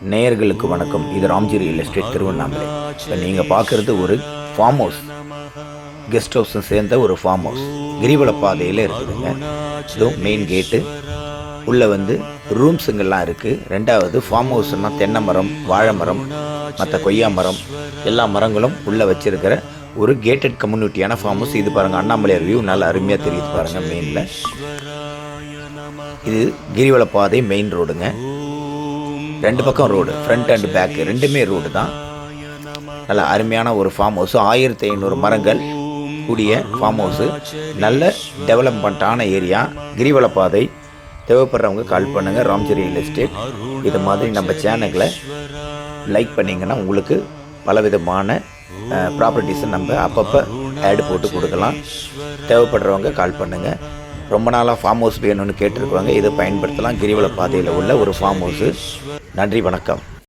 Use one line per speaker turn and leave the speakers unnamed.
நேயர்களுக்கு வணக்கம். இது ராம்ஜி ரியல் எஸ்டேட் திருவண்ணாமலை. இப்போ நீங்கள் பார்க்குறது ஒரு ஃபார்ம் ஹவுஸ், கெஸ்ட் ஹவுஸும் சேர்ந்த ஒரு ஃபார்ம் ஹவுஸ் கிரிவல பாதையில் இருக்குதுங்க. இதுவும் மெயின் கேட்டு உள்ளே ரூம்ஸுங்கெல்லாம் இருக்குது. ரெண்டாவது ஃபார்ம் ஹவுஸ்னால் தென்னை மரம், வாழை மரம், மற்ற கொய்யா மரம், எல்லா மரங்களும் உள்ளே வச்சுருக்கிற ஒரு கேட்டட் கம்யூனிட்டியான ஃபார்ம் ஹவுஸ். இது பாருங்கள், அண்ணாமலையார் வியூ நல்லா அருமையாக தெரியுது பாருங்கள். மெயினில் இது கிரிவல பாதை மெயின் ரோடுங்க. ரெண்டு பக்கம் ரோடு, ஃப்ரண்ட் அண்ட் பேக் ரெண்டுமே ரோடு தான். நல்ல அருமையான ஒரு ஃபார்ம் ஹவுஸு. 1500 மரங்கள் கூடிய ஃபார்ம் ஹவுஸு. நல்ல டெவலப்மெண்ட்டான ஏரியா. கிரிவல பாதை தேவைப்படுறவங்க கால் பண்ணுங்கள். Ramji real estate. இது மாதிரி நம்ம சேனலை லைக் பண்ணிங்கன்னா உங்களுக்கு பலவிதமான ப்ராப்பர்ட்டிஸை நம்ம அப்பப்போ ஆடு போட்டு கொடுக்கலாம். தேவைப்படுறவங்க கால் பண்ணுங்கள். ரொம்ப நாளாக ஃபார்ம் ஹவுஸ் வேணும்னு கேட்டிருக்குவாங்க. இதை பயன்படுத்தலாம். கிரிவல பாதையில் உள்ள ஒரு ஃபார்ம் ஹவுஸு. நன்றி, வணக்கம்.